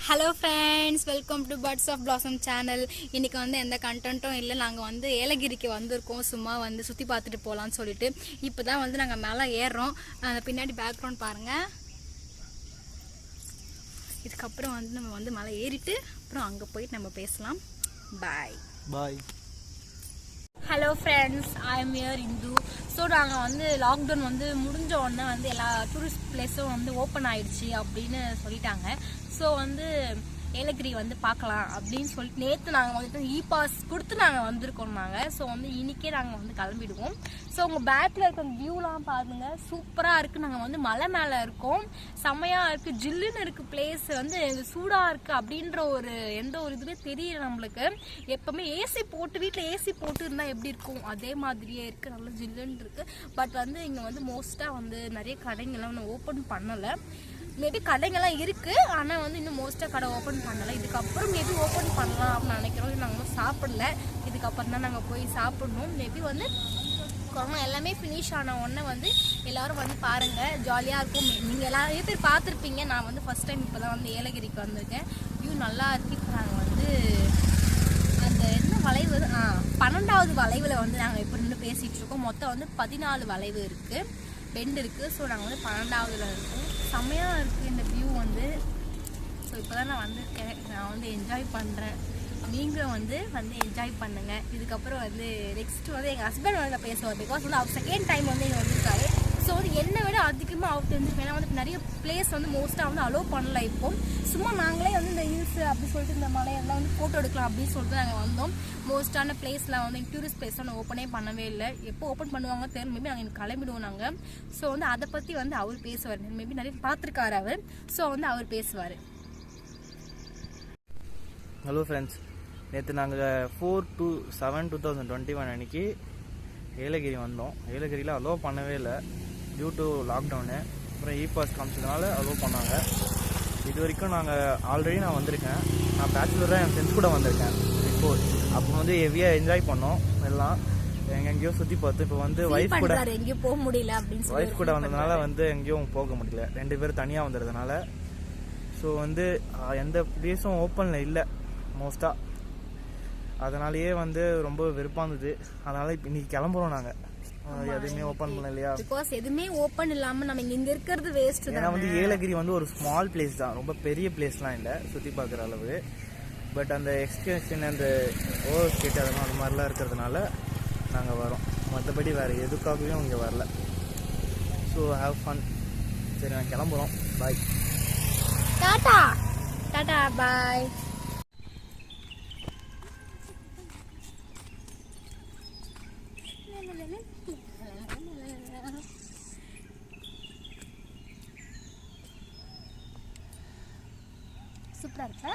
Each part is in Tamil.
Hello friends, welcome to birds of blossom channel. இன்றைக்கி வந்து எந்த கண்டென்ட்டும் இல்லை. நாங்கள் வந்து ஏலகிரிக்கு வந்திருக்கோம். சும்மா வந்து சுற்றி பார்த்துட்டு போகலான்னு சொல்லிட்டு இப்போ தான் வந்து நாங்கள் மேலே ஏறுறோம். பின்னாடி பேக்ரவுண்ட் பாருங்கள். இதுக்கப்புறம் வந்து நம்ம வந்து மலை ஏறிட்டு அப்புறம் அங்கே போயிட்டு நம்ம பேசலாம். Bye bye. Hello friends, I am here Indu. So நாங்கள் வந்து லாக்டவுன் வந்து முடிஞ்ச உடனே வந்து எல்லா டூரிஸ்ட் பிளேஸும் வந்து ஓப்பன் ஆகிடுச்சி அப்படின்னு சொல்லிட்டாங்க. ஸோ வந்து ஏலகிரி வந்து பார்க்கலாம் அப்படின்னு சொல்லிட்டு நேற்று நாங்கள் வந்துட்டு பாஸ் கொடுத்து நாங்கள் வந்திருக்கோம். ஸோ வந்து இன்றைக்கே நாங்கள் வந்து கிளம்பிடுவோம். ஸோ உங்கள் பேக்கில் இருக்க வியூலாம் பாருங்கள், சூப்பராக இருக்குது. நாங்கள் வந்து மலை மேலே இருக்கோம், செம்மையாக இருக்குது, ஜில்லுன்னு இருக்குது பிளேஸ். வந்து சூடாக இருக்குது அப்படின்ற ஒரு எந்த ஒரு இதுவே தெரியல நம்மளுக்கு. எப்போவுமே ஏசி போட்டு வீட்டில் ஏசி போட்டு இருந்தால் எப்படி இருக்கும் அதே மாதிரியே இருக்குது, நல்லா ஜில்லுன்னு இருக்குது. பட் வந்து இங்கே வந்து மோஸ்ட்டாக வந்து நிறைய கடைங்கள்லாம் ஒன்று ஓப்பன் பண்ணலை. மேபி கடைங்கள்லாம் இருக்குது, ஆனால் வந்து இன்னும் மோஸ்ட்டாக கடை ஓப்பன் பண்ணலை. இதுக்கப்புறம் மேபி ஓப்பன் பண்ணலாம் அப்படின்னு நினைக்கிறோம். நாங்கள் இன்னும் சாப்பிடல, இதுக்கப்புறம் தான் நாங்கள் போய் சாப்பிடணும். மேபி வந்து கொரோனா எல்லாமே ஃபினிஷ் ஆன உடனே வந்து எல்லோரும் வந்து பாருங்கள், ஜாலியாக இருக்கும். நீங்கள் எல்லாரையும் பேர் பார்த்துருப்பீங்க. நான் வந்து ஃபஸ்ட் டைம் இப்போ தான் வந்து ஏலகிரிக்கு வந்திருக்கேன். வியூ நல்லா இருக்கு. இப்போ நாங்கள் வந்து அந்த என்ன வளைவு 12வது வளைவில் வந்து நாங்கள் இப்போ நின்று பேசிகிட்டு இருக்கோம். மொத்தம் வந்து 14 வளைவு இருக்குது, பெண்ட் இருக்குது. ஸோ நாங்கள் வந்து 12வதுல இருக்கோம். செம்மையாக இருக்குது இந்த வியூ வந்து. ஸோ இப்போ தான் நான் வந்திருக்கேன், நான் வந்து என்ஜாய் பண்ணுறேன். நீங்களும் வந்து என்ஜாய் பண்ணுங்கள். இதுக்கப்புறம் வந்து நெக்ஸ்ட்டு வந்து எங்கள் ஹஸ்பண்ட் வந்து பேசுவார். பிகாஸ் வந்து அவர் செகண்ட் டைம் வந்து இங்கே வந்திருக்காரு. ஸோ வந்து என்னை விட அதிகமாக அவர் தெரிஞ்சுருக்கேன். ஏன்னா வந்து நிறைய பிளேஸ் வந்து மோஸ்ட்டாக வந்து அலோவ் பண்ணல. இப்போ சும்மா நாங்களே வந்து இந்த ஹில்ஸ் அப்படி சொல்லிட்டு இந்த மலையெல்லாம் வந்து ஃபோட்டோ எடுக்கலாம் அப்படின்னு சொல்லிட்டு நாங்கள் வந்தோம். மோஸ்ட்டான பிளேஸில் வந்து டூரிஸ்ட் பிளேஸ் வந்து ஓப்பனே பண்ணவே இல்லை. எப்போ ஓப்பன் பண்ணுவாங்க தெரியும். மேபி நாங்கள் கிளம்பிடுவோம் நாங்கள். ஸோ வந்து அதை பற்றி வந்து அவர் பேசுவார். மேபி நிறைய பார்த்துருக்காரு அவர். ஸோ வந்து அவர் பேசுவார். ஹலோ ஃப்ரெண்ட்ஸ், நேற்று நாங்கள் 4/7/2021 அன்றைக்கி ஏலகிரி வந்தோம். ஏலகிரியில் அலோவ் பண்ணவே இல்லை டியூ டு லாக்டவுனு. அப்புறம் பாஸ் காமிச்சதுனால அலோவ் பண்ணாங்க. இது வரைக்கும் ஆல்ரெடி நான் வந்திருக்கேன். நான் பேச்சுலராக என் ஃப்ரெண்ட்ஸ் கூட வந்திருக்கேன் பிஃபோர். அப்போ வந்து ஹெவியாக என்ஜாய் பண்ணோம் எல்லாம். எங்கெங்கேயோ சுற்றி பார்த்தோம். இப்போ வந்து ஒய்ஃப் கூட எங்கேயும் போக முடியல அப்படின்னு ஒய்ஃப் கூட வந்ததுனால வந்து எங்கேயும் போக முடியல. 2 பேரும் தனியாக வந்துடுறதுனால. ஸோ வந்து எந்த பிளேஸும் ஓப்பனில் இல்லை மோஸ்ட்டாக. அதனாலேயே வந்து ரொம்ப வெறுப்பாக இருந்தது. அதனால் இப்போ இன்றைக்கி கிளம்புறோம். நாங்கள் எதுவுமே ஓப்பன் பண்ண இல்லையா, பிகாஸ் எதுவுமே ஓப்பன் இல்லாமல் நம்ம இங்கே இருக்கிறது வேஸ்ட். ஏன்னா வந்து ஏலகிரி வந்து ஒரு ஸ்மால் பிளேஸ் தான், ரொம்ப பெரிய பிளேஸ்லாம் இல்லை சுற்றி பார்க்குற அளவு. பட் அந்த எக்ஸ்கர்ஷன் அந்த ஓவர் ஸ்டேட் அதெல்லாம் அந்த மாதிரிலாம் இருக்கிறதுனால நாங்கள் வரோம். மற்றபடி வேறு எதுக்காகவும் இங்கே வரல. So have fun. சரி, நாங்கள் கிளம்புறோம். பாய். டாடா டாடா பாய். சூப்பரா இருக்கா?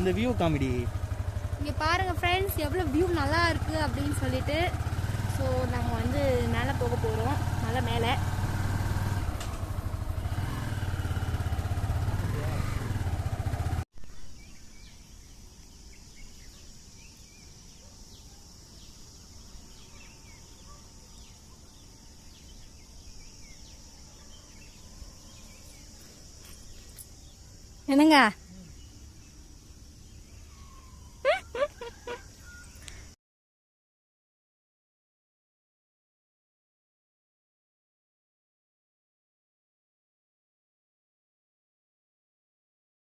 அந்த வியூ காமெடி. இங்கே பாருங்கள் ஃப்ரெண்ட்ஸ் எவ்வளோ வியூ நல்லா இருக்குது அப்படின்னு சொல்லிட்டு. ஸோ நாங்கள் வந்து மேலே போக போகிறோம், மலை மேலே. என்னங்க